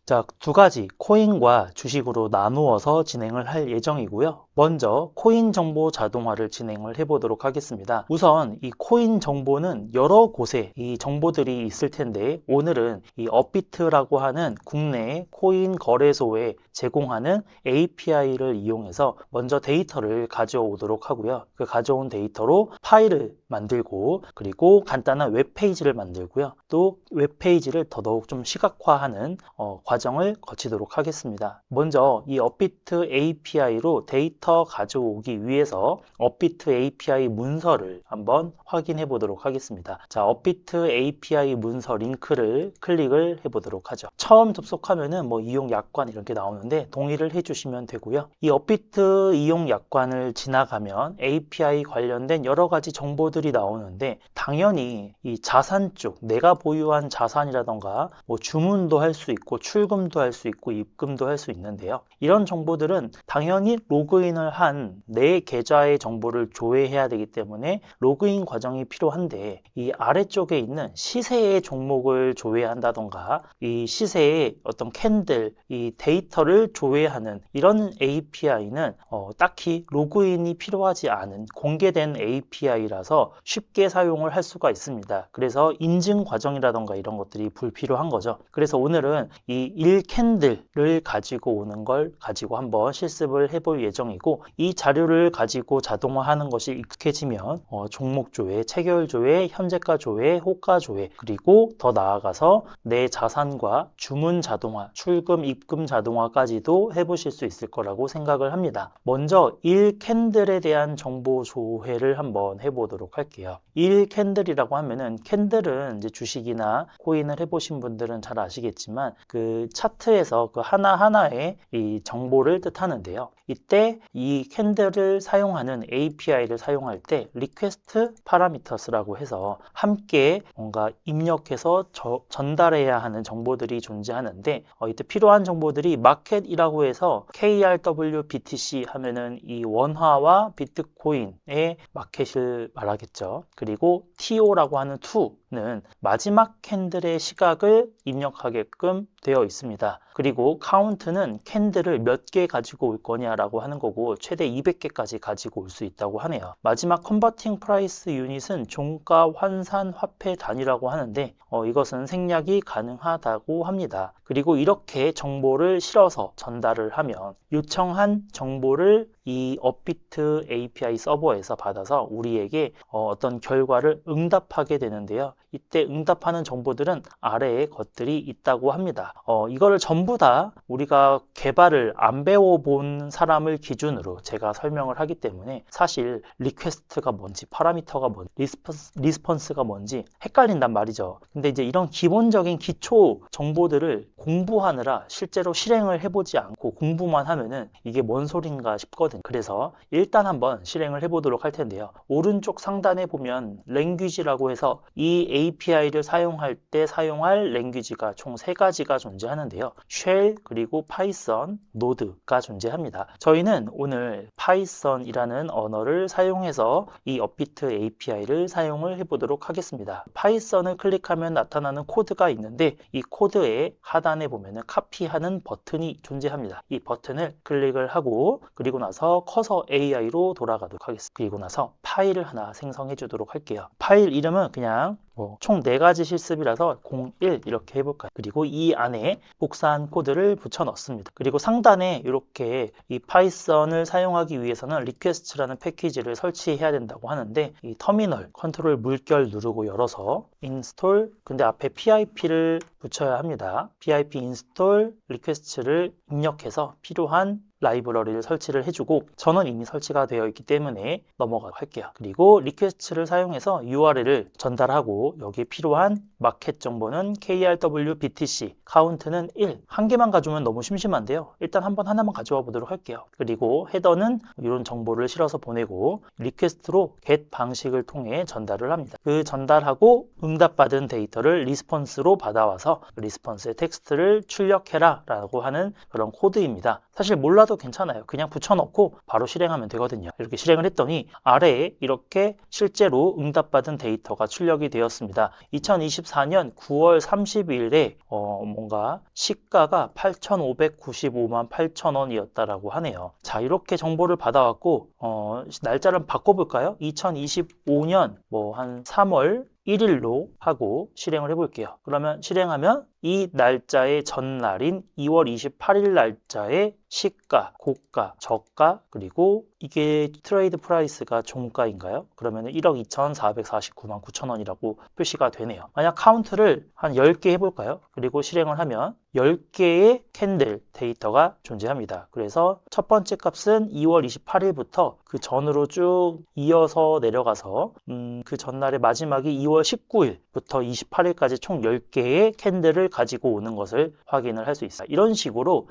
자, 두 가지 코인과 주식으로 나누어서 진행을 할 예정이고요. 먼저 코인 정보 자동화를 진행을 해보도록 하겠습니다. 우선 이 코인 정보는 여러 곳에 이 정보들이 있을 텐데, 오늘은 이 업비트라고 하는 국내 코인 거래소에 제공하는 API를 이용해서 먼저 데이터를 가져오도록 하고요. 그 가져온 데이터로 파일을 만들고, 그리고 간단한 웹페이지를 만들고요. 또 웹페이지를 더더욱 좀 시각화하는 과정을 거치도록 하겠습니다. 먼저 이 업비트 API로 데이터 가져오기 위해서 업비트 API 문서를 한번 확인해 보도록 하겠습니다. 자, 업비트 API 문서 링크를 클릭을 해 보도록 하죠. 처음 접속하면은 뭐 이용 약관 이렇게 나오는데 동의를 해 주시면 되고요. 이 업비트 이용 약관을 지나가면 API 관련된 여러 가지 정보들이 나오는데, 당연히 이 자산 쪽, 내가 보유한 자산이라던가 뭐 주문도 할 수 있고 출금도 할 수 있고 입금도 할 수 있는데요. 이런 정보들은 당연히 로그인을 한 내 계좌의 정보를 조회해야 되기 때문에 로그인 과정이 필요한데, 이 아래쪽에 있는 시세의 종목을 조회한다던가 이 시세의 어떤 캔들, 이 데이터를 조회하는 이런 API는 딱히 로그인이 필요하지 않은 공개된 API라서 쉽게 사용을 할 수가 있습니다. 그래서 인증 과정이라던가 이런 것들이 불필요한 거죠. 그래서 오늘은 이 1캔들을 가지고 오는 걸 가지고 한번 실습을 해볼 예정이고, 이 자료를 가지고 자동화하는 것이 익숙해지면 종목 조회, 체결 조회, 현재가 조회, 호가 조회, 그리고 더 나아가서 내 자산과 주문 자동화, 출금, 입금 자동화까지도 해보실 수 있을 거라고 생각을 합니다. 먼저 1캔들에 대한 정보 조회를 한번 해보도록 할게요. 1캔들이라고 하면은, 캔들은 이제 주식이나 코인을 해보신 분들은 잘 아시겠지만 그 차트에서 그 하나하나의 이 정보를 뜻하는데요. 이때 이 캔들을 사용하는 API를 사용할 때 리퀘스트 파라미터스라고 해서 함께 뭔가 입력해서 전달해야 하는 정보들이 존재하는데, 이때 필요한 정보들이 마켓이라고 해서 KRW BTC 하면은 이 원화와 비트코인의 마켓을 말하겠죠. 그리고 TO라고 하는 to는 마지막 캔들의 시각을 입력하게끔 되어 있습니다. 그리고 카운트는 캔들을 몇 개 가지고 올 거냐라고 하는 거고, 최대 200개까지 가지고 올 수 있다고 하네요. 마지막 컨버팅 프라이스 유닛은 종가 환산 화폐 단위라고 하는데, 이것은 생략이 가능하다고 합니다. 그리고 이렇게 정보를 실어서 전달을 하면 요청한 정보를 이 업비트 API 서버에서 받아서 우리에게 어떤 결과를 응답하게 되는데요. 이때 응답하는 정보들은 아래에 것들이 있다고 합니다. 이거를 전부 다 우리가 개발을 안 배워본 사람을 기준으로 제가 설명을 하기 때문에 사실 리퀘스트가 뭔지, 파라미터가 뭔지, 리스폰스가 뭔지 헷갈린단 말이죠. 근데 이제 이런 기본적인 기초 정보들을 공부하느라 실제로 실행을 해보지 않고 공부만 하면은 이게 뭔 소린가 싶거든요. 그래서 일단 한번 실행을 해보도록 할 텐데요. 오른쪽 상단에 보면 랭귀지라고 해서 이 API를 사용할 때 사용할 랭귀지가 총 3가지가 존재하는데요. 쉘, 그리고 파이썬, 노드가 존재합니다. 저희는 오늘 파이썬이라는 언어를 사용해서 이 업비트 API를 사용을 해보도록 하겠습니다. 파이썬을 클릭하면 나타나는 코드가 있는데, 이 코드의 하단에 보면은 카피하는 버튼이 존재합니다. 이 버튼을 클릭을 하고, 그리고 나서 커서 AI로 돌아가도록 하겠습니다. 그리고 나서 파일을 하나 생성해 주도록 할게요. 파일 이름은 그냥 총 4가지 실습이라서 01 이렇게 해볼까요? 그리고 이 안에 복사한 코드를 붙여 넣습니다. 그리고 상단에 이렇게 이 파이썬을 사용하기 위해서는 리퀘스트라는 패키지를 설치해야 된다고 하는데, 이 터미널 컨트롤 물결 누르고 열어서 인스톨, 근데 앞에 PIP를 붙여야 합니다. PIP 인스톨 리퀘스트를 입력해서 필요한 라이브러리를 설치를 해주고, 저는 이미 설치가 되어 있기 때문에 넘어가도록 할게요. 그리고 리퀘스트를 사용해서 URL을 전달하고, 여기에 필요한 마켓 정보는 KRW BTC, 카운트는 1. 한 개만 가져오면 너무 심심한데요. 일단 한번 하나만 가져와 보도록 할게요. 그리고 헤더는 이런 정보를 실어서 보내고, 리퀘스트로 get 방식을 통해 전달을 합니다. 그 전달하고 응답받은 데이터를 리스폰스로 받아와서 리스폰스의 텍스트를 출력해라 라고 하는 그런 코드입니다. 사실 몰랐던 몰라도 괜찮아요. 그냥 붙여넣고 바로 실행하면 되거든요. 이렇게 실행을 했더니 아래에 이렇게 실제로 응답받은 데이터가 출력이 되었습니다. 2024년 9월 30일에 뭔가 시가가 8,595만 8천 원이었다라고 하네요. 자, 이렇게 정보를 받아왔고 날짜를 바꿔볼까요? 2025년 뭐 한 3월 1일로 하고 실행을 해볼게요. 그러면 실행하면 이 날짜의 전날인 2월 28일 날짜의 시가, 고가, 저가, 그리고 이게 트레이드 프라이스가 종가인가요? 그러면 1억 2,449만 9천 원이라고 표시가 되네요. 만약 카운트를 한 10개 해볼까요? 그리고 실행을 하면 10개의 캔들 데이터가 존재합니다. 그래서 첫 번째 값은 2월 28일부터 그 전으로 쭉 이어서 내려가서 그 전날의 마지막이 2월 19일부터 28일까지 총 10개의 캔들을 가지고 오는 것을 확인을 할 수 있어요. 이런 식으로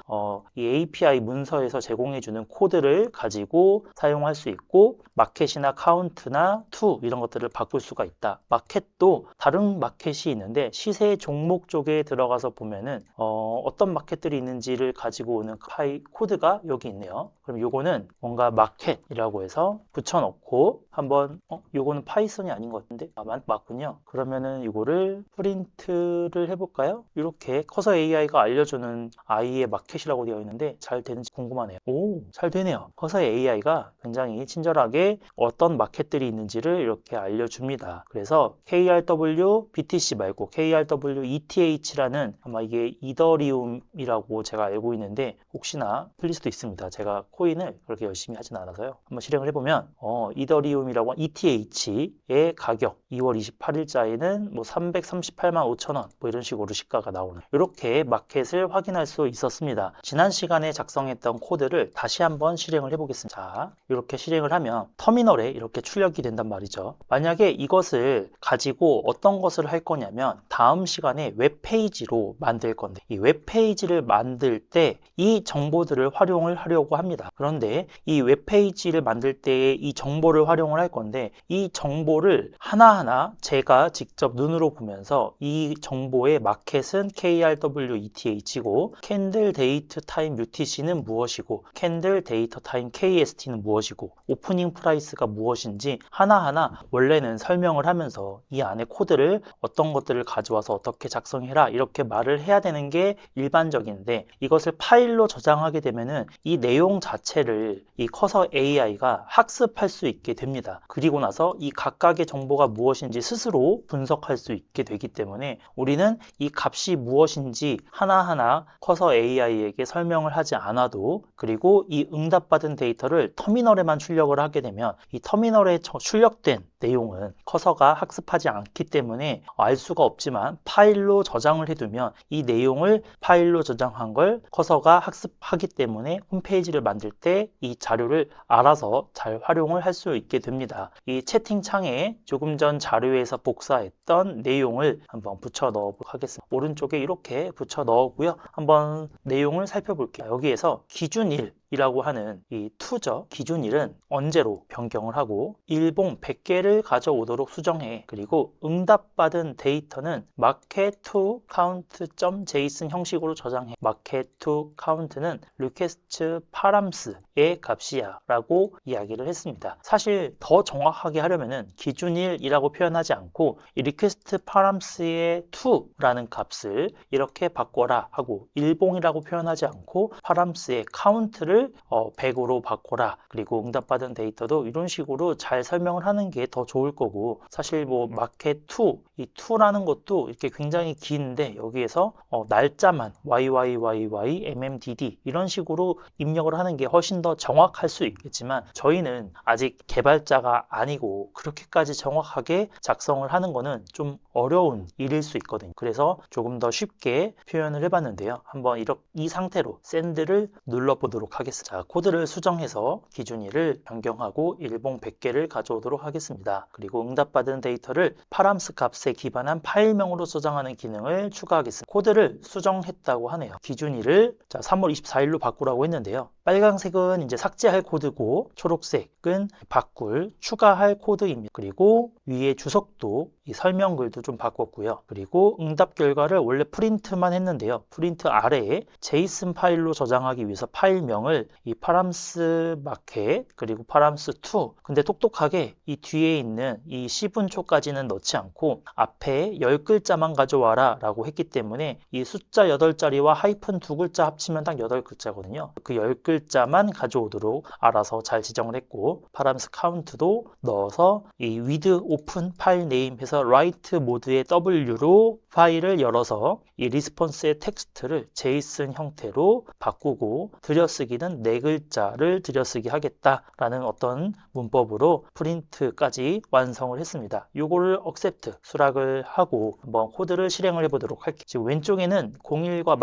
이 API 문서에서 제공해주는 코드를 가지고 사용할 수 있고 마켓이나 카운트나 투 이런 것들을 바꿀 수가 있다. 마켓도 다른 마켓이 있는데 시세 종목 쪽에 들어가서 보면은 어떤 마켓들이 있는지를 가지고 오는 파이 코드가 여기 있네요. 그럼 요거는 뭔가 마켓이라고 해서 붙여넣고 한번 요거는 파이썬이 아닌 것 같은데 맞군요. 그러면은 이거를 프린트를 해볼까요? 이렇게 커서 AI가 알려주는 I의 마켓이라고 되어 있는데 잘 되는지 궁금하네요. 오, 잘 되네요. 커서 AI가 굉장히 친절하게 어떤 마켓들이 있는지를 이렇게 알려줍니다. 그래서 KRW BTC 말고 KRW ETH라는 아마 이게 이더리움이라고 제가 알고 있는데 혹시나 틀릴 수도 있습니다. 제가 코인을 그렇게 열심히 하진 않아서요. 한번 실행을 해보면 이더리움이라고 ETH의 가격 2월 28일자에는 뭐 338만 5천 원 뭐 이런 식으로 시가가 나오는 이렇게 마켓을 확인할 수 있었습니다. 지난 시간에 작성했던 코드를 다시 한번 실행을 해보겠습니다. 자, 이렇게 실행을 하면 터미널에 이렇게 출력이 된단 말이죠. 만약에 이것을 가지고 어떤 것을 할 거냐면 다음 시간에 웹페이지로 만들 건데 이 웹페이지를 만들 때 이 정보들을 활용을 하려고 합니다. 그런데 이 웹페이지를 만들 때 이 정보를 활용을 할 건데 이 정보를 하나하나 제가 직접 눈으로 보면서 이 정보의 마켓은 KRW ETH고 캔들 데이트 타임 UTC는 무엇이고 캔들 데이터 타임 KST는 무엇이고 오프닝 프라이스가 무엇인지 하나하나 원래는 설명을 하면서 이 안에 코드를 어떤 것들을 가져와서 어떻게 작성해라 이렇게 말을 해야 되는 게 일반적인데 이것을 파일로 저장하게 되면은 이 내용 자체를 이 커서 AI가 학습할 수 있게 됩니다. 그리고 나서 이 각각의 정보가 무엇인지 스스로 분석할 수 있게 되기 때문에 우리는 이 값이 무엇인지 하나하나 커서 AI에게 설명을 하지 않아도 그리고 이 응답받은 데이터를 터미널에만 출력을 하게 되면 이 터미널에 출력된 내용은 커서가 학습하지 않기 때문에 알 수가 없지만 파일로 저장을 해두면 이 내용을 파일로 저장한 걸 커서가 학습하기 때문에 홈페이지를 만들 때 이 자료를 알아서 잘 활용을 할 수 있게 됩니다. 이 채팅창에 조금 전 자료에서 복사했던 내용을 한번 붙여 넣어보도록 하겠습니다. 오른쪽에 이렇게 붙여 넣었고요. 한번 내용을 살펴볼게요. 여기에서 기준일 이라고 하는 이 투죠. 기준일은 언제로 변경을 하고 일봉 100개를 가져오도록 수정해. 그리고 응답받은 데이터는 market to count.json 형식으로 저장해. market to count는 request params,의 값이야 라고 이야기를 했습니다. 사실 더 정확하게 하려면은 기준일이라고 표현하지 않고 이 request params의 to라는 값을 이렇게 바꿔라 하고 일봉이라고 표현하지 않고 params의 count를 100으로 바꿔라. 그리고 응답받은 데이터도 이런 식으로 잘 설명을 하는 게 더 좋을 거고 사실 뭐 마켓 2, 이 2라는 것도 이렇게 굉장히 긴데 여기에서 날짜만 YYYY MMDD 이런 식으로 입력을 하는 게 훨씬 더 정확할 수 있겠지만 저희는 아직 개발자가 아니고 그렇게까지 정확하게 작성을 하는 거는 좀 어려운 일일 수 있거든요. 그래서 조금 더 쉽게 표현을 해봤는데요. 한번 이 상태로 샌드를 눌러보도록 하겠습니다. 자, 코드를 수정해서 기준일을 변경하고 일봉 100개를 가져오도록 하겠습니다. 그리고 응답받은 데이터를 파람스 값에 기반한 파일명으로 저장하는 기능을 추가하겠습니다. 코드를 수정했다고 하네요. 기준일을 3월 24일로 바꾸라고 했는데요. 빨간색은 이제 삭제할 코드고 초록색은 바꿀, 추가할 코드입니다. 그리고 위에 주석도 이 설명글도 좀 바꿨고요. 그리고 응답 결과를 원래 프린트만 했는데요. 프린트 아래에 제이슨 파일로 저장하기 위해서 파일명을 이 파람스 마켓 그리고 파람스 2 근데 똑똑하게 이 뒤에 있는 이 10분초까지는 넣지 않고 앞에 10글자만 가져와라 라고 했기 때문에 이 숫자 8자리와 하이픈 2글자 합치면 딱 8글자거든요. 그 10글자만 가져오도록 알아서 잘 지정을 했고 파람스 카운트도 넣어서 이 with open file name 해서 write 모드의 W로 파일을 열어서 이 리스폰스의 텍스트를 제이슨 형태로 바꾸고 들여쓰기는 4글자를 들여쓰기 하겠다라는 어떤 문법으로 프린트까지 완성을 했습니다. 요거를 accept 수락을 하고 한번 코드를 실행을 해보도록 할게요. 지금 왼쪽에는 01과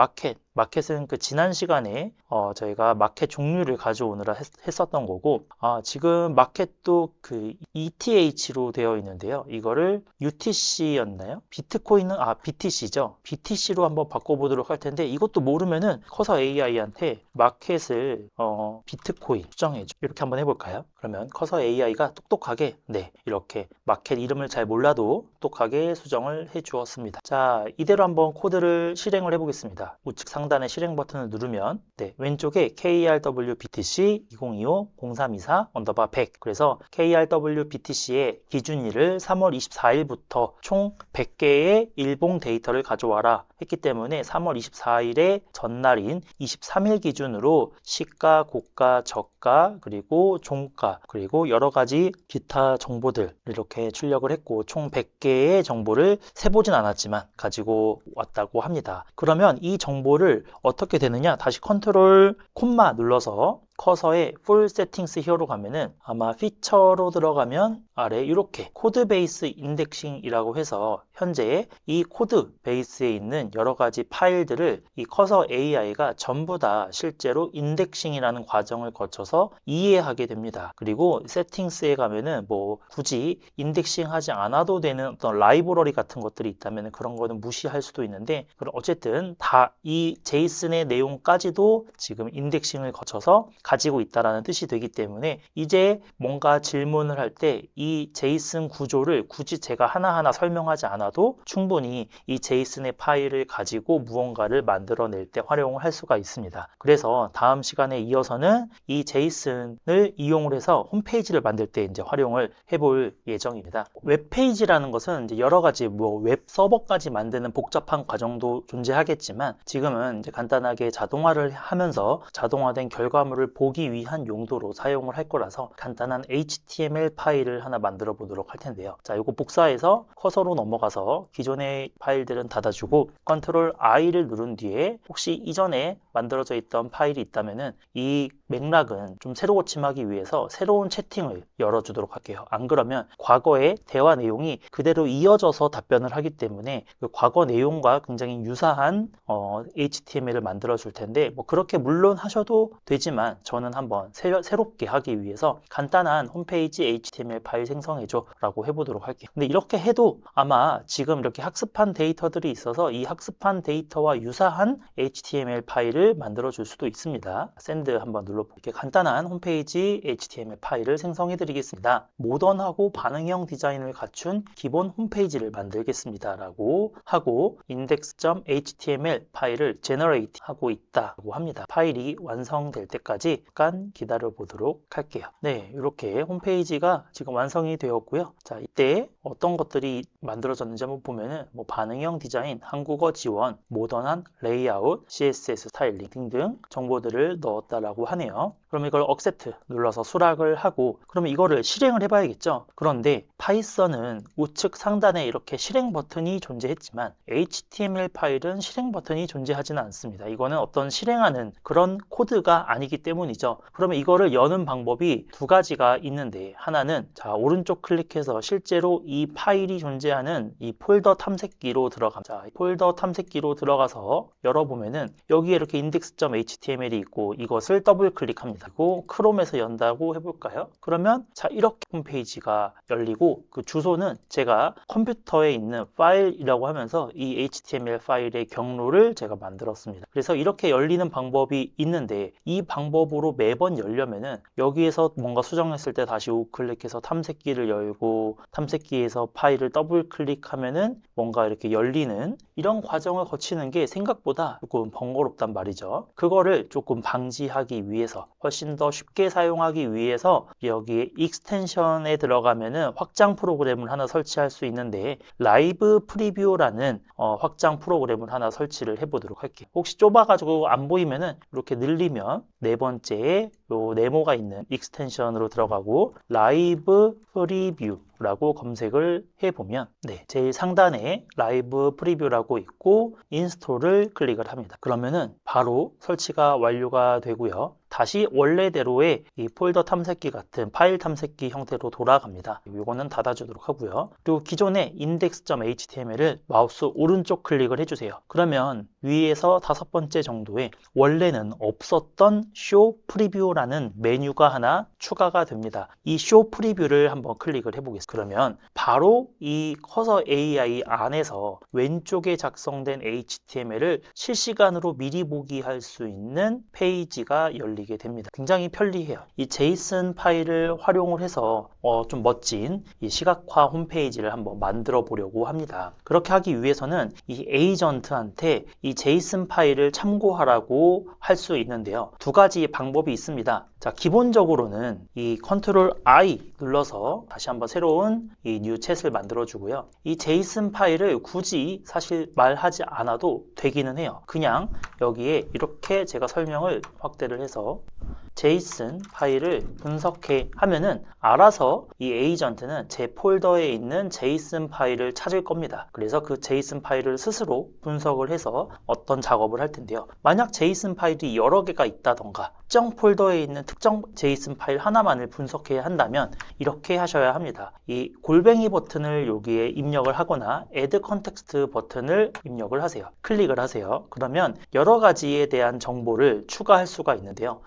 마켓은 그 지난 시간에 저희가 마켓 종류를 가져오느라 했었던 거고 지금 마켓도 그 ETH로 되어 있는데요. 이거를 UTC였나요? 비트코인은 BTC죠. BTC로 한번 바꿔보도록 할 텐데 이것도 모르면은 커서 AI한테 마켓을 비트코인 수정해줘. 이렇게 한번 해볼까요? 그러면 커서 AI가 똑똑하게 이렇게 마켓 이름을 잘 몰라도 똑똑하게 수정을 해 주었습니다. 자, 이대로 한번 코드를 실행을 해보겠습니다. 우측 상단의 실행 버튼을 누르면 왼쪽에 KRW BTC 2025-0324-100 그래서 KRW BTC의 기준일을 3월 24일부터 총 100개의 일봉 데이터를 가져와라 했기 때문에 3월 24일의 전날인 23일 기준으로 시가, 고가, 저가, 그리고 종가, 그리고 여러 가지 기타 정보들 이렇게 출력을 했고 총 100개의 정보를 세보진 않았지만 가지고 왔다고 합니다. 그러면 이 정보를 어떻게 되느냐? 다시 컨트롤 콤마 눌러서 커서의 Full Settings Here로 가면은 아마 피처로 들어가면 아래 이렇게 코드 베이스 인덱싱이라고 해서 현재 이 코드 베이스에 있는 여러 가지 파일들을 이 커서 AI가 전부 다 실제로 인덱싱이라는 과정을 거쳐서 이해하게 됩니다. 그리고 세팅스에 가면은 뭐 굳이 인덱싱 하지 않아도 되는 어떤 라이브러리 같은 것들이 있다면 그런 거는 무시할 수도 있는데 어쨌든 다 이 제이슨의 내용까지도 지금 인덱싱을 거쳐서 가지고 있다라는 뜻이 되기 때문에 이제 뭔가 질문을 할 때 이 제이슨 구조를 굳이 제가 하나하나 설명하지 않아도 충분히 이 제이슨의 파일을 가지고 무언가를 만들어낼 때 활용을 할 수가 있습니다. 그래서 다음 시간에 이어서는 이 제이슨을 이용을 해서 홈페이지를 만들 때 이제 활용을 해볼 예정입니다. 웹페이지라는 것은 이제 여러 가지 웹 서버까지 만드는 복잡한 과정도 존재하겠지만 지금은 이제 간단하게 자동화를 하면서 자동화된 결과물을 보기 위한 용도로 사용을 할 거라서 간단한 HTML 파일을 하나 만들어 보도록 할 텐데요. 자, 이거 복사해서 커서로 넘어가서 기존의 파일들은 닫아주고 컨트롤 I를 누른 뒤에 혹시 이전에 만들어져 있던 파일이 있다면은 이 맥락은 좀 새로 고침하기 위해서 새로운 채팅을 열어주도록 할게요. 안 그러면 과거의 대화 내용이 그대로 이어져서 답변을 하기 때문에 그 과거 내용과 굉장히 유사한 HTML을 만들어 줄 텐데 뭐 그렇게 물론 하셔도 되지만 저는 한번 새롭게 하기 위해서 간단한 홈페이지 HTML 파일 생성해줘 라고 해보도록 할게요. 근데 이렇게 해도 아마 지금 이렇게 학습한 데이터들이 있어서 이 학습한 데이터와 유사한 HTML 파일을 만들어 줄 수도 있습니다. 샌드 한번 눌러볼게요. 이렇게 간단한 홈페이지 HTML 파일을 생성해 드리겠습니다. 모던하고 반응형 디자인을 갖춘 기본 홈페이지를 만들겠습니다 라고 하고 index.html 파일을 generate 하고 있다고 합니다. 파일이 완성될 때까지 잠깐 기다려 보도록 할게요. 네, 이렇게 홈페이지가 지금 완성이 되었고요. 자, 이때 어떤 것들이 만들어졌는지 한번 보면은 뭐 반응형 디자인, 한국어 지원, 모던한 레이아웃, CSS 스타일링 등등 정보들을 넣었다라고 하네요. 그럼 이걸 accept 눌러서 수락을 하고 그러면 이거를 실행을 해봐야겠죠. 그런데 파이썬은 우측 상단에 이렇게 실행 버튼이 존재했지만 HTML 파일은 실행 버튼이 존재하지는 않습니다. 이거는 어떤 실행하는 그런 코드가 아니기 때문이죠. 그러면 이거를 여는 방법이 두 가지가 있는데 하나는 자 오른쪽 클릭해서 실제로 이 파일이 존재하는 이 폴더 탐색기로 들어갑니다. 폴더 탐색기로 들어가서 열어보면은 여기에 이렇게 index.html이 있고 이것을 더블 클릭합니다. 그리고 크롬에서 연다고 해볼까요? 그러면 자, 이렇게 홈페이지가 열리고 그 주소는 제가 컴퓨터에 있는 파일이라고 하면서 이 HTML 파일의 경로를 제가 만들었습니다. 그래서 이렇게 열리는 방법이 있는데 이 방법으로 매번 열려면은 여기에서 뭔가 수정했을 때 다시 우클릭해서 탐색기를 열고 탐색기에서 파일을 더블 클릭하면은 뭔가 이렇게 열리는 이런 과정을 거치는 게 생각보다 조금 번거롭단 말이죠. 그거를 조금 방지하기 위해서 훨씬 더 쉽게 사용하기 위해서 여기에 익스텐션에 들어가면은 확장 프로그램을 하나 설치할 수 있는데 라이브 프리뷰라는 확장 프로그램을 하나 설치를 해보도록 할게요. 혹시 좁아가지고 안 보이면은 이렇게 늘리면 네 번째에 요 네모가 있는 익스텐션으로 들어가고 라이브 프리뷰라고 검색을 해보면 네, 제일 상단에 라이브 프리뷰라고 있고 인스톨을 클릭을 합니다. 그러면은 바로 설치가 완료가 되고요. 다시 원래대로의 이 폴더 탐색기 같은 파일 탐색기 형태로 돌아갑니다. 이거는 닫아주도록 하고요. 그리고 기존의 index.html을 마우스 오른쪽 클릭을 해주세요. 그러면 위에서 5번째 정도에 원래는 없었던 show preview라는 메뉴가 하나 추가가 됩니다. 이 show preview를 한번 클릭을 해보겠습니다. 그러면 바로 이 커서 AI 안에서 왼쪽에 작성된 HTML을 실시간으로 미리 보기 할 수 있는 페이지가 열리게 됩니다. 굉장히 편리해요. 이 JSON 파일을 활용을 해서 좀 멋진 이 시각화 홈페이지를 한번 만들어 보려고 합니다. 그렇게 하기 위해서는 이 에이전트한테 이 JSON 파일을 참고하라고 할 수 있는데요. 두 가지 방법이 있습니다. 자, 기본적으로는 이 컨트롤 I 눌러서 다시 한번 새로운 이 뉴 챗을 만들어 주고요. 이 JSON 파일을 굳이 사실 말하지 않아도 되기는 해요. 그냥 여기에 이렇게 제가 설명을 확대를 해서 JSON 파일을 분석해 하면은 알아서 이 에이전트는 제 폴더에 있는 JSON 파일을 찾을 겁니다. 그래서 그 JSON 파일을 스스로 분석을 해서 어떤 작업을 할 텐데요. 만약 JSON 파일이 여러 개가 있다던가 특정 폴더에 있는 특정 JSON 파일 하나만을 분석해야 한다면 이렇게 하셔야 합니다. 이 골뱅이 버튼을 여기에 입력을 하거나 Add Context 버튼을 입력을 하세요. 클릭을 하세요. 그러면 여러 가지에 대한 정보를 추가할 수가 있는데요.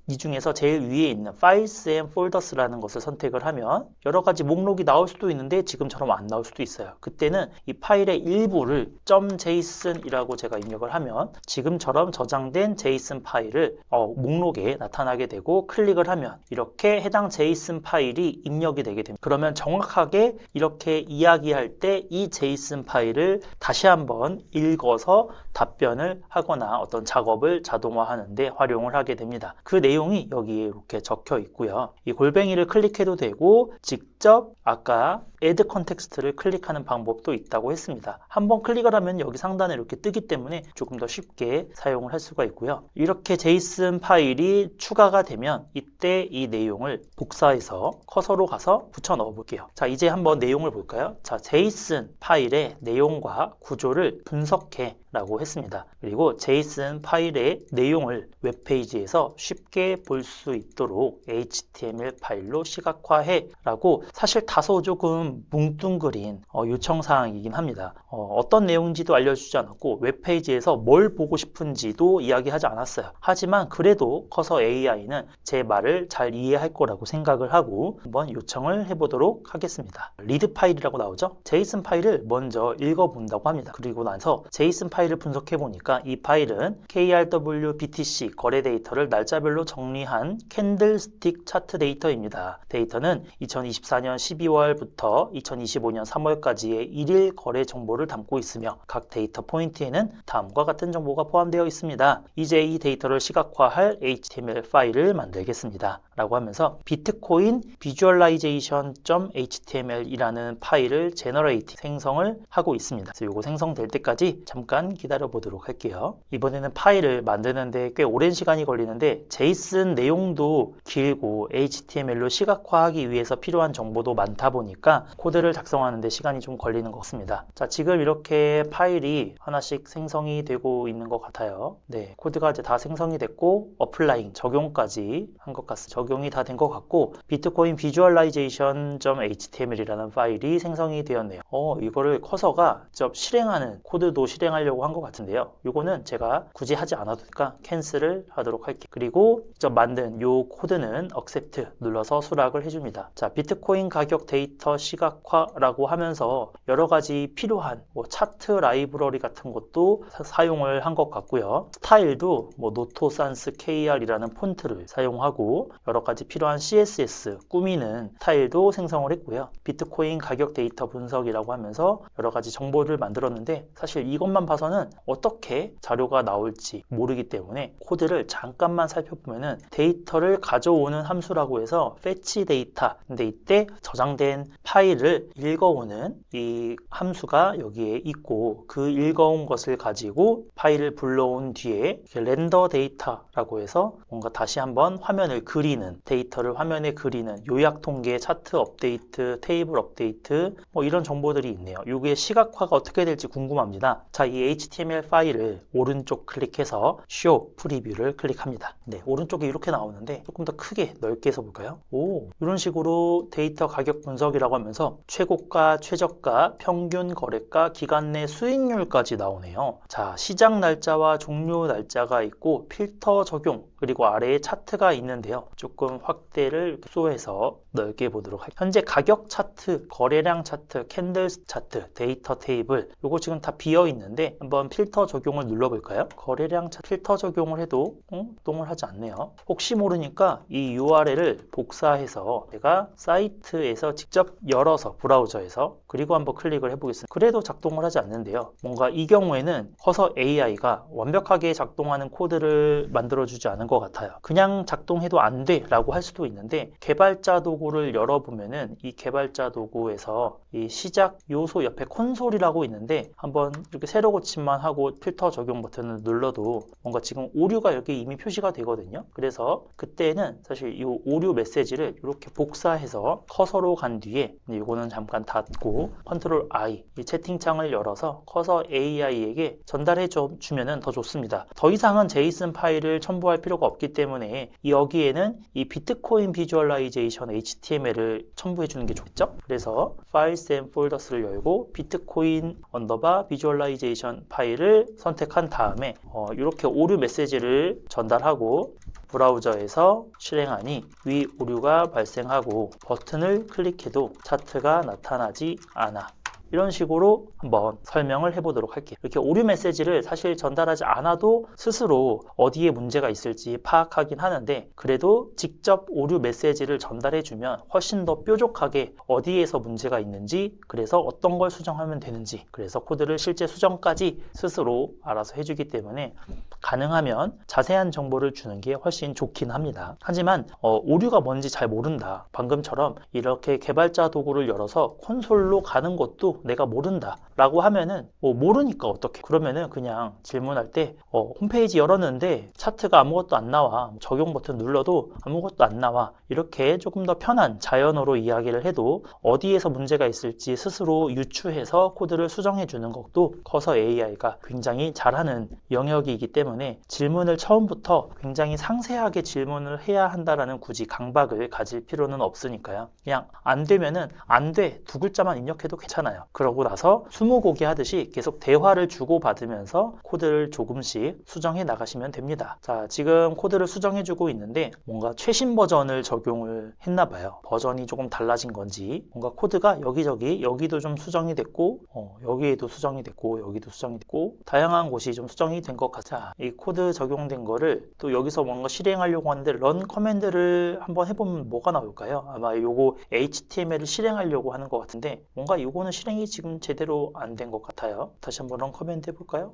이 중에서 제일 위에 있는 Files and Folders라는 것을 선택을 하면 여러 가지 목록이 나올 수도 있는데 지금처럼 안 나올 수도 있어요. 그때는 이 파일의 일부를 .json이라고 제가 입력을 하면 지금처럼 저장된 JSON 파일을 목록에 나타나게 되고 클릭을 하면 이렇게 해당 JSON 파일이 입력이 되게 됩니다. 그러면 정확하게 이렇게 이야기할 때 이 JSON 파일을 다시 한번 읽어서 답변을 하거나 어떤 작업을 자동화하는 데 활용을 하게 됩니다. 그 내용이 여기에 이렇게 적혀 있고요. 이 골뱅이를 클릭해도 되고 직접 아까 Add Context를 클릭하는 방법도 있다고 했습니다. 한번 클릭을 하면 여기 상단에 이렇게 뜨기 때문에 조금 더 쉽게 사용을 할 수가 있고요. 이렇게 JSON 파일이 추가가 되면 이때 이 내용을 복사해서 커서로 가서 붙여 넣어 볼게요. 자, 이제 한번 내용을 볼까요? 자, JSON 파일의 내용과 구조를 분석해 라고 했습니다. 그리고 JSON 파일의 내용을 웹페이지에서 쉽게 볼 수 있도록 HTML 파일로 시각화해 라고 사실 다소 조금 뭉뚱그린 요청사항이긴 합니다. 어떤 내용인지도 알려주지 않았고 웹페이지에서 뭘 보고 싶은지도 이야기하지 않았어요. 하지만 그래도 커서 AI는 제 말을 잘 이해할 거라고 생각을 하고 한번 요청을 해보도록 하겠습니다. 리드 파일이라고 나오죠? JSON 파일을 먼저 읽어본다고 합니다. 그리고 나서 JSON 파일을 분석해 보니까 이 파일은 KRW-BTC 거래 데이터를 날짜별로 정리한 캔들스틱 차트 데이터입니다. 데이터는 2024년 12월부터 2025년 3월까지의 1일 거래 정보를 담고 있으며 각 데이터 포인트에는 다음과 같은 정보가 포함되어 있습니다. 이제 이 데이터를 시각화할 HTML 파일을 만들겠습니다. 라고 하면서 비트코인 visualization.html이라는 파일을 제너레이팅 생성을 하고 있습니다. 그래서 이거 생성될 때까지 잠깐 기다려 보도록 할게요. 이번에는 파일을 만드는데 꽤 오랜 시간이 걸리는데 JSON 내용도 길고 HTML로 시각화하기 위해서 필요한 정보도 많다 보니까 코드를 작성하는데 시간이 좀 걸리는 것 같습니다. 자, 지금 이렇게 파일이 하나씩 생성이 되고 있는 것 같아요. 네, 코드가 이제 다 생성이 됐고 어플라잉 적용까지 한 것 같습니다. 적용이 다 된 것 같고 비트코인 visualization.html이라는 파일이 생성이 되었네요. 이거를 커서가 직접 실행하는 코드도 실행하려고 한 것 같은데요. 요거는 제가 굳이 하지 않아도 되니까 캔슬을 하도록 할게요. 그리고 직접 만든 요 코드는 accept 눌러서 수락을 해줍니다. 자, 비트코인 가격 데이터 시각화라고 하면서 여러 가지 필요한 뭐 차트 라이브러리 같은 것도 사용을 한 것 같고요. 스타일도 뭐 노토 산스 KR이라는 폰트를 사용하고 여러 가지 필요한 CSS 꾸미는 스타일도 생성을 했고요. 비트코인 가격 데이터 분석이라고 하면서 여러 가지 정보를 만들었는데 사실 이것만 봐서는 어떻게 자료가 나올지 모르기 때문에 코드를 잠깐만 살펴보면은 데이터를 가져오는 함수라고 해서 fetch 데이터, 근데 이때 저장된 파일을 읽어오는 이 함수가 여기에 있고 그 읽어온 것을 가지고 파일을 불러온 뒤에 렌더 데이터라고 해서 뭔가 다시 한번 화면을 그리는, 데이터를 화면에 그리는 요약 통계, 차트 업데이트, 테이블 업데이트 뭐 이런 정보들이 있네요. 이게 시각화가 어떻게 될지 궁금합니다. 자, 이 HTML 파일을 오른쪽 클릭해서 Show 프리뷰를 클릭합니다. 네, 오른쪽에 이렇게 나오는데 조금 더 크게 넓게 해서 볼까요? 오, 이런 식으로 데이터 가격 분석이라고 하면서 최고가, 최저가, 평균 거래가, 기간 내 수익률까지 나오네요. 자, 시작 날짜와 종료 날짜가 있고 필터 적용, 그리고 아래에 차트가 있는데요. 조금 확대를 쏘해서 넓게 보도록 할게요. 현재 가격 차트, 거래량 차트, 캔들 차트, 데이터 테이블 이거 지금 다 비어 있는데 한번 필터 적용을 눌러볼까요? 거래량 차트 필터 적용을 해도 동을 하지 않네요. 혹시 모르니까 이 URL을 복사해서 제가 사이트에서 직접 열어서 브라우저에서 그리고 한번 클릭을 해보겠습니다. 그래도 작동을 하지 않는데요. 뭔가 이 경우에는 커서 AI가 완벽하게 작동하는 코드를 만들어주지 않은 것 같아요. 그냥 작동해도 안 돼 라고 할 수도 있는데 개발자 도구를 열어보면은 이 개발자 도구에서 이 시작 요소 옆에 콘솔이라고 있는데 한번 이렇게 새로 고침만 하고 필터 적용 버튼을 눌러도 뭔가 지금 오류가 여기 이미 표시가 되거든요. 그래서 그때는 사실 이 오류 메시지를 이렇게 복사해서 커서로 간 뒤에 이거는 잠깐 닫고 컨트롤 I 이 채팅창을 열어서 커서 AI에게 전달해 주면은 더 좋습니다. 더 이상은 JSON 파일을 첨부할 필요가 없기 때문에 여기에는 이 비트코인 비주얼라이제이션 HTML을 첨부해 주는 게 좋겠죠? 그래서 Files and Folders를 열고 비트코인 언더바 비주얼라이제이션 파일을 선택한 다음에 이렇게 오류 메시지를 전달하고 브라우저에서 실행하니 위 오류가 발생하고 버튼을 클릭해도 차트가 나타나지 않아. 이런 식으로 한번 설명을 해보도록 할게요. 이렇게 오류 메시지를 사실 전달하지 않아도 스스로 어디에 문제가 있을지 파악하긴 하는데 그래도 직접 오류 메시지를 전달해주면 훨씬 더 뾰족하게 어디에서 문제가 있는지 그래서 어떤 걸 수정하면 되는지 그래서 코드를 실제 수정까지 스스로 알아서 해주기 때문에 가능하면 자세한 정보를 주는 게 훨씬 좋긴 합니다. 하지만 오류가 뭔지 잘 모른다. 방금처럼 이렇게 개발자 도구를 열어서 콘솔로 가는 것도 내가 모른다 라고 하면은 모르니까 어떡해. 그러면은 그냥 질문할 때 홈페이지 열었는데 차트가 아무것도 안 나와. 적용 버튼 눌러도 아무것도 안 나와. 이렇게 조금 더 편한 자연어로 이야기를 해도 어디에서 문제가 있을지 스스로 유추해서 코드를 수정해 주는 것도 커서 AI가 굉장히 잘하는 영역이기 때문에 질문을 처음부터 굉장히 상세하게 질문을 해야 한다라는 굳이 강박을 가질 필요는 없으니까요. 그냥 안 되면은 안 돼 두 글자만 입력해도 괜찮아요. 그러고 나서 스무고개 하듯이 계속 대화를 주고받으면서 코드를 조금씩 수정해 나가시면 됩니다. 자, 지금 코드를 수정해 주고 있는데 뭔가 최신 버전을 적용을 했나 봐요. 버전이 조금 달라진 건지 뭔가 코드가 여기저기 여기도 좀 수정이 됐고 여기에도 수정이 됐고 여기도 수정이 됐고 다양한 곳이 좀 수정이 된 것 같아. 이 코드 적용된 거를 또 여기서 뭔가 실행하려고 하는데 런 커맨드를 한번 해보면 뭐가 나올까요? 아마 요거 HTML을 실행하려고 하는 것 같은데 뭔가 요거는 실행이 지금 제대로 안 된 것 같아요. 다시 한번 런 커맨드 해볼까요?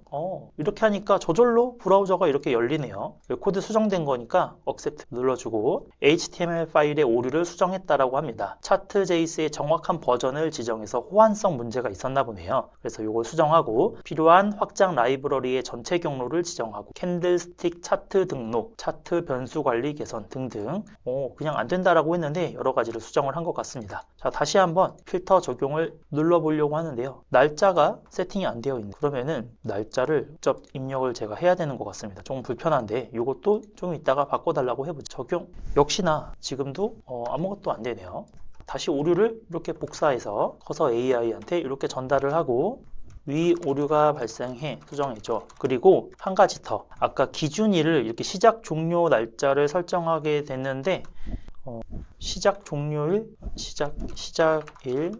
이렇게 하니까 저절로 브라우저가 이렇게 열리네요. 코드 수정된 거니까 accept 눌러주고 HTML 파일의 오류를 수정했다라고 합니다. 차트.js의 정확한 버전을 지정해서 호환성 문제가 있었나 보네요. 그래서 이걸 수정하고 필요한 확장 라이브러리의 전체 경로를 지정하고 캔들스틱 차트 등록, 차트 변수 관리 개선 등등 그냥 안 된다라고 했는데 여러 가지를 수정을 한 것 같습니다. 자, 다시 한번 필터 적용을 눌러보려고 하는데요. 날짜가 세팅이 안 되어 있는 그러면은 날짜를 직접 입력을 제가 해야 되는 것 같습니다. 조금 불편한데 이것도 좀 이따가 바꿔달라고 해보죠. 적용 역시나 지금도 아무것도 안 되네요. 다시 오류를 이렇게 복사해서 커서 AI한테 이렇게 전달을 하고 위 오류가 발생해 수정해줘. 그리고 한 가지 더, 아까 기준일을 이렇게 시작 종료 날짜를 설정하게 됐는데 시작일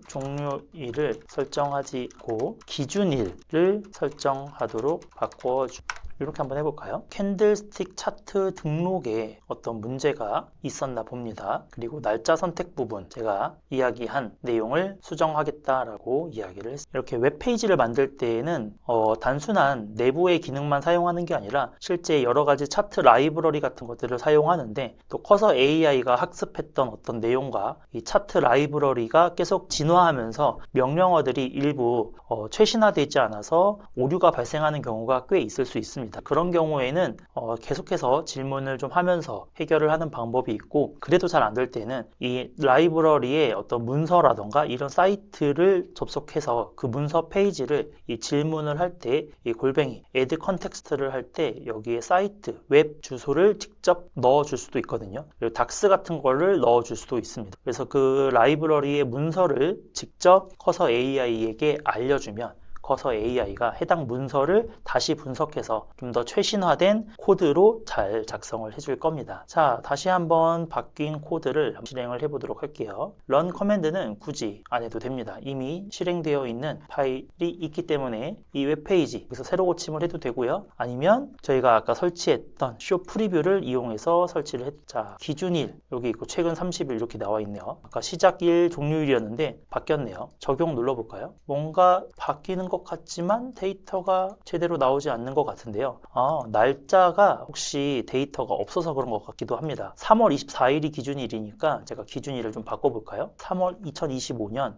종료일을 설정하지고 기준일을 설정하도록 바꿔줘. 이렇게 한번 해볼까요? 캔들스틱 차트 등록에 어떤 문제가 있었나 봅니다. 그리고 날짜 선택 부분, 제가 이야기한 내용을 수정하겠다라고 이야기를 했습니다. 이렇게 웹페이지를 만들 때에는 단순한 내부의 기능만 사용하는 게 아니라 실제 여러 가지 차트 라이브러리 같은 것들을 사용하는데, 또 커서 AI가 학습했던 어떤 내용과 이 차트 라이브러리가 계속 진화하면서 명령어들이 일부 최신화되지 않아서 오류가 발생하는 경우가 꽤 있을 수 있습니다. 그런 경우에는 계속해서 질문을 좀 하면서 해결을 하는 방법이 있고, 그래도 잘 안 될 때는 이 라이브러리의 어떤 문서라던가 이런 사이트를 접속해서 그 문서 페이지를 이 질문을 할 때 이 골뱅이 add context를 할 때 여기에 사이트 웹 주소를 직접 넣어줄 수도 있거든요. 그리고 닥스 같은 거를 넣어줄 수도 있습니다. 그래서 그 라이브러리의 문서를 직접 커서 AI에게 알려주면 커서 AI가 해당 문서를 다시 분석해서 좀 더 최신화된 코드로 잘 작성을 해줄 겁니다. 자, 다시 한번 바뀐 코드를 실행을 해보도록 할게요. run 커맨드는 굳이 안 해도 됩니다. 이미 실행되어 있는 파일이 있기 때문에 이 웹페이지 여기서 새로 고침을 해도 되고요. 아니면 저희가 아까 설치했던 쇼 프리뷰를 이용해서 설치를 했죠. 자, 기준일 여기 있고 최근 30일 이렇게 나와 있네요. 아까 시작일 종료일이었는데 바뀌었네요. 적용 눌러볼까요? 뭔가 바뀌는 것 같지만 데이터가 제대로 나오지 않는 것 같은데요. 날짜가 혹시 데이터가 없어서 그런 것 같기도 합니다. 3월 24일이 기준일이니까 제가 기준일을 좀 바꿔볼까요? 2025년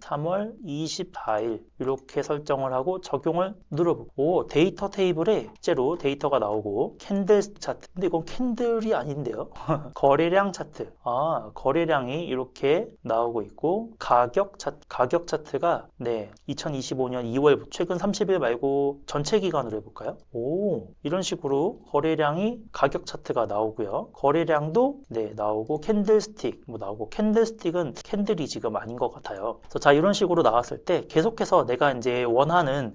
3월 24일 이렇게 설정을 하고 적용을 눌러보고 데이터 테이블에 실제로 데이터가 나오고 캔들 차트, 근데 이건 캔들이 아닌데요. 거래량 차트, 거래량이 이렇게 나오고 있고 가격 차트가 2025년 2월 최근 30일 말고 전체 기간으로 해볼까요? 이런 식으로 거래량이 가격 차트가 나오고요. 거래량도 나오고 캔들스틱 나오고, 캔들스틱은 캔들이 지금 아닌 것 같아요. 그래서 자, 이런 식으로 나왔을 때 계속해서 내가 이제 원하는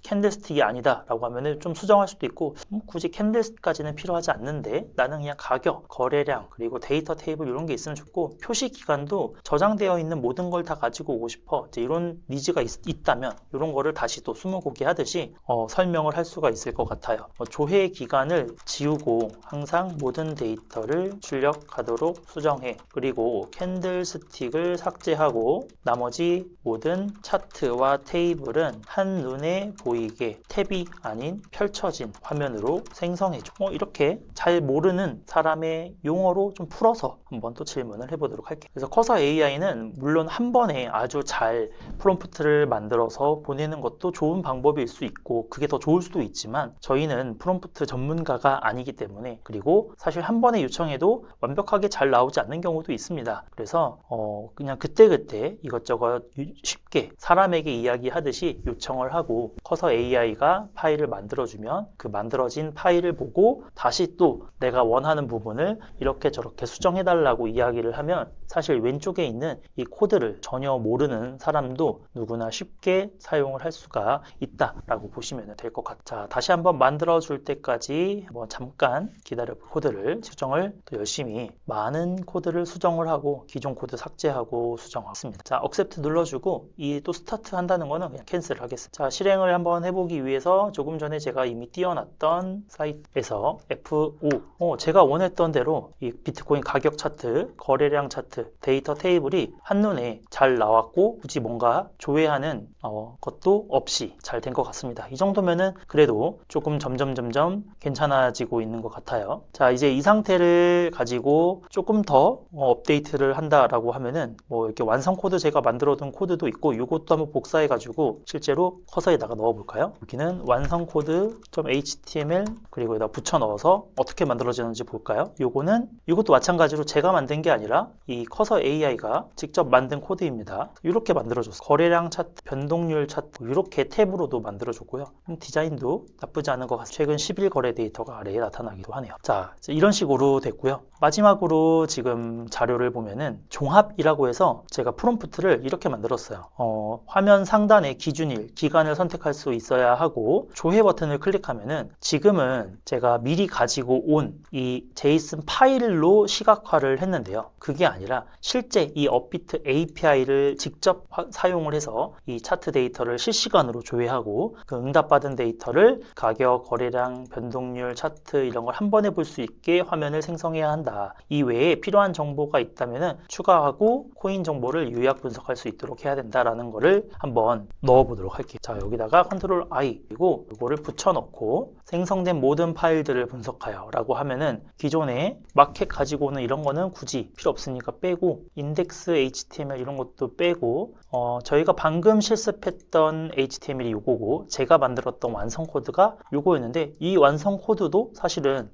캔들스틱이 아니다 라고 하면은 좀 수정할 수도 있고, 굳이 캔들스틱까지는 필요하지 않는데 나는 그냥 가격, 거래량, 그리고 데이터 테이블 이런 게 있으면 좋고, 표시 기간도 저장되어 있는 모든 걸 다 가지고 오고 싶어, 이제 이런 니즈가 있다면 이런 거를 다시 또 스무고개 하듯이 설명을 할 수가 있을 것 같아요. 조회 기간을 지우고 항상 모든 데이터를 출력하도록 수정해. 그리고 캔들스틱을 삭제하고 나머지 모든 차트와 테이블은 한눈에 보이게 탭이 아닌 펼쳐진 화면으로 생성해줘. 이렇게 잘 모르는 사람의 용어로 좀 풀어서 한번 또 질문을 해보도록 할게요. 그래서 커서 AI는 물론 한 번에 아주 잘 프롬프트를 만들어서 보내는 것도 좋은 방법일 수 있고 그게 더 좋을 수도 있지만, 저희는 프롬프트 전문가가 아니기 때문에, 그리고 사실 한 번에 요청해도 완벽하게 잘 나오지 않는 경우도 있습니다. 그래서 그냥 그때그때 이것저것 쉽게 사람에게 이야기하듯이 요청을 하고 커서 AI가 파일을 만들어주면 그 만들어진 파일을 보고 다시 또 내가 원하는 부분을 이렇게 저렇게 수정해달라고 이야기를 하면, 사실 왼쪽에 있는 이 코드를 전혀 모르는 사람도 누구나 쉽게 사용을 할 수가 있다라고 보시면 될 것 같아요. 자, 다시 한번 만들어줄 때까지 잠깐 기다려 코드를 수정을 또 열심히 많은 코드를 수정을 하고 기존 코드 삭제하고 수정했습니다. 자, accept 눌러주고 이 또 스타트 한다는 거는 그냥 캔슬 하겠습니다. 자, 실행을 한번 해보기 위해서 조금 전에 제가 이미 띄워놨던 사이트에서 F5 제가 원했던 대로 이 비트코인 가격 차트, 거래량 차트, 데이터 테이블이 한눈에 잘 나왔고 굳이 뭔가 조회하는 것도 없이 잘 된 것 같습니다. 이 정도면은 그래도 조금 점점 괜찮아지고 있는 것 같아요. 자, 이제 이 상태를 가지고 조금 더 업데이트를 한다라고 하면은 이렇게 완성 코드 제가 만들어둔 코드도 있고, 이것도 한번 복사해 가지고 실제로 커서에다가 넣어 볼까요? 여기는 완성 코드 .html 그리고 여기다 붙여 넣어서 어떻게 만들어지는지 볼까요? 이것도 마찬가지로 제가 만든 게 아니라 이 커서 AI가 직접 만든 코드입니다. 이렇게 만들어줬어요. 거래량 차트 차트, 변동률 차트 이렇게 탭으로도 만들어줬고요. 디자인도 나쁘지 않은 것 같습니다. 최근 10일 거래 데이터가 아래에 나타나기도 하네요. 자, 이런 식으로 됐고요. 마지막으로 지금 자료를 보면은 종합이라고 해서 제가 프롬프트를 이렇게 만들었어요. 화면 상단에 기준일, 기간을 선택할 수 있어야 하고 조회 버튼을 클릭하면은 지금은 제가 미리 가지고 온 이 제이슨 파일로 시각화를 했는데요. 그게 아니라 실제 이 업비트 API를 직접 사용을 해서 이 차트 데이터를 실시간으로 조회하고 그 응답받은 데이터를 가격, 거래량, 변동률, 차트 이런 걸 한 번에 볼 수 있게 화면을 생성해야 한다. 이 외에 필요한 정보가 있다면 추가하고 코인 정보를 요약 분석할 수 있도록 해야 된다라는 거를 한번 넣어보도록 할게요. 자, 여기다가 컨트롤 I 그리고 이거를 붙여넣고 생성된 모든 파일들을 분석하여 라고 하면은 기존에 마켓 가지고 오는 이런 거는 굳이 필요 없으니까 빼고 인덱스 HTML 이런 것도 빼고 저희가 방금 실습했던 HTML이 요거고 제가 만들었던 완성 코드가 요거였는데 이 완성 코드도 사실은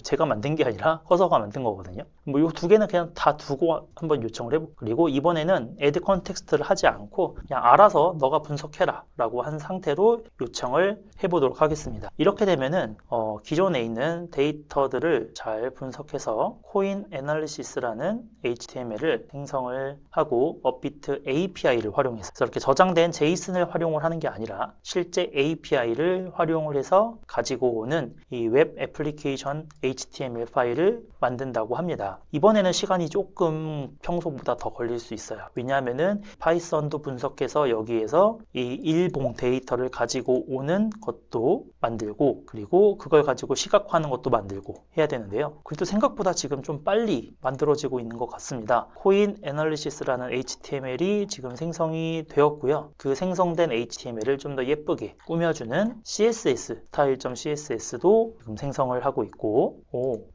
제가 만든 게 아니라 커서가 만든 거거든요. 뭐 요 두 개는 그냥 다 두고 한번 요청을 해보고 그리고 이번에는 add context를 하지 않고 그냥 알아서 너가 분석해라 라고 한 상태로 요청을 해보도록 하겠습니다. 이렇게 되면은 기존에 있는 데이터들을 잘 분석해서 코인 애널리시스라는 HTML을 생성을 하고 업비트 API를 활용해서 이렇게 저장된 제이슨을 활용을 하는 게 아니라 실제 API를 활용을 해서 가지고 오는 이 웹 애플리케이션 HTML 파일을 만든다고 합니다. 이번에는 시간이 조금 평소보다 더 걸릴 수 있어요. 왜냐하면은 파이썬도 분석해서 여기에서 이 일봉 데이터를 가지고 오는 것도 만들고 그리고 그걸 가지고 시각화하는 것도 만들고 해야 되는데요. 그래도 생각보다 지금 좀 빨리 만들어지고 있는 것 같습니다. 코인 애널리시스라는 HTML이 지금 생성이 되었고요. 그 생성된 HTML을 좀 더 예쁘게 꾸며주는 CSS, style.css도 지금 생성을 하고 있고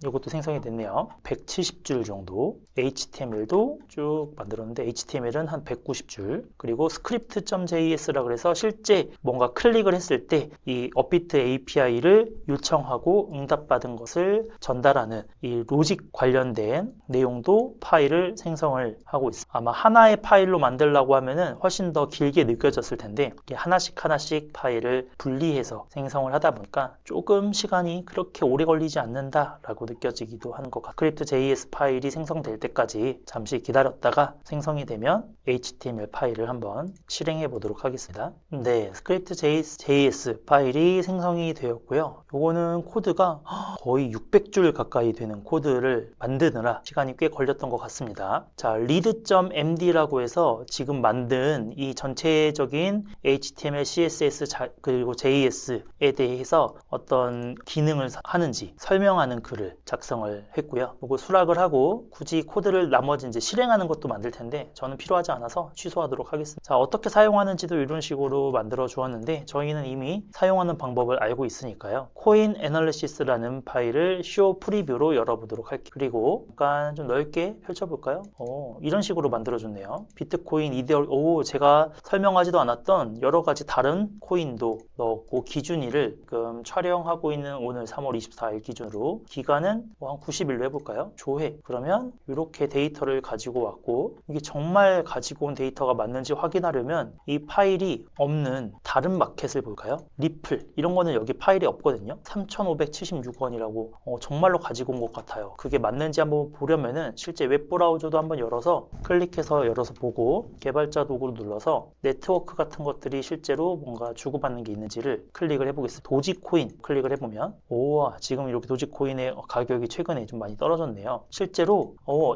이것도 생성이 됐네요. 170줄 정도 HTML도 쭉 만들었는데 HTML은 한 190줄 그리고 script.js라고 해서 실제 뭔가 클릭을 했을 때 이 업비트 API를 요청하고 응답받은 것을 전달하는 이 로직 관련된 내용도 파일을 생성을 하고 있습니다. 아마 하나의 파일로 만들려고 하면은 훨씬 더 길게 느껴졌을 텐데 하나씩 파일을 분리해서 생성을 하다 보니까 조금 시간이 그렇게 오래 걸리지 않는다라고 느껴지기도 하는 것 같아요. script.js 파일이 생성될 때까지 잠시 기다렸다가 생성이 되면 HTML 파일을 한번 실행해 보도록 하겠습니다. 네, script.js 파일이 생성이 되었고요. 요거는 코드가 거의 600줄 가까이 되는 코드를 만드느라 시간이 꽤 걸렸던 것 같습니다. 자, read.md라고 해서 지금 만든 이 전체적인 HTML, CSS 그리고 JS에 대해서 어떤 기능을 하는지 설명하는 글을 작성을 했고요. 이거 수락을 하고 굳이 코드를 나머지 이제 실행하는 것도 만들 텐데 저는 필요하지 않아서 취소하도록 하겠습니다. 자, 어떻게 사용하는지도 이런 식으로 만들어 주었는데 저희는 이미 사용하는 방법을 알고 있으니까요. 코인 애널리시스라는 파일을 쇼 프리뷰로 열어보도록 할게요. 그리고 약간 좀 넓게 펼쳐볼까요? 이런 식으로 만들어줬네요. 비트코인, 이데얼, 제가 설명하지도 않았던 여러 가지 다른 코인도 넣었고 기준일을 지금 촬영하고 있는 오늘 3월 24일 기준으로 기간은 한 90일로 해볼까요? 조회. 그러면 이렇게 데이터를 가지고 왔고 이게 정말 가지고 온 데이터가 맞는지 확인하려면 이 파일이 없는 다른 마켓을 볼까요? 리플 이런 거는 여기 파일이 없거든요. 3,576원이라고 정말로 가지고 온 것 같아요. 그게 맞는지 한번 보려면은 실제 웹브라우저도 한번 열어서 클릭해서 열어서 보고 개발자 도구를 눌러서 네트워크 같은 것들이 실제로 뭔가 주고받는 게 있는지를 클릭을 해보겠습니다. 도지코인 클릭을 해보면 지금 이렇게 도지코인의 가격이 최근에 좀 많이 떨어졌네요. 실제로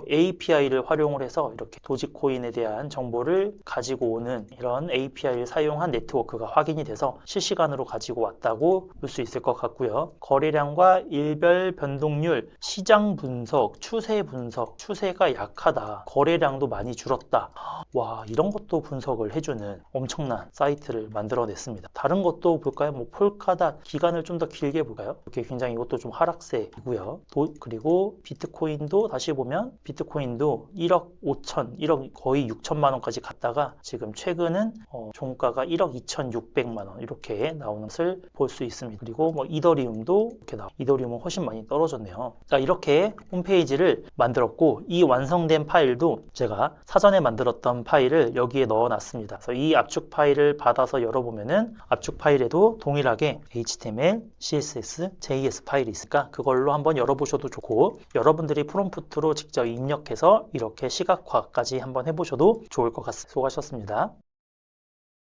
API를 활용을 해서 이렇게 도지코인에 대한 정보를 가지고 오는 이런 API를 사용한 네트워크가 확인이 돼서 실시간으로 가지고 왔다고 볼 수 있을 것 같고요. 거래량과 일별 변동률, 시장 분석, 추세 분석, 추세가 약하다, 거래량도 많이 줄었다. 와, 이런 것도 분석을 해주는 엄청난 사이트를 만들어냈습니다. 다른 것도 볼까요? 뭐 폴카닷 기간을 좀 더 길게 볼까요? 이렇게 굉장히 이것도 좀 하락세이고요. 그리고 비트코인 비트코인도 다시 보면 비트코인도 1억 5천, 1억 거의 6천만 원까지 갔다가 지금 최근은 종가가 1억 2,600만 원 이렇게 나오는 것을 볼 수 있습니다. 그리고 뭐 이더리움도 이렇게 이더리움은 훨씬 많이 떨어졌네요. 자, 이렇게 홈페이지를 만들었고 이 완성된 파일도 제가 사전에 만들었던 파일을 여기에 넣어놨습니다. 그래서 이 압축 파일을 받아서 열어보면은 압축 파일에도 동일하게 HTML, CSS, JS 파일이 있으니까 그걸로 한번 열어보셔도 좋고 여러분들이 프롬프트로 직접 입력해서 이렇게 시각화까지 한번 해보셔도 좋을 것 같습니다. 수고하셨습니다.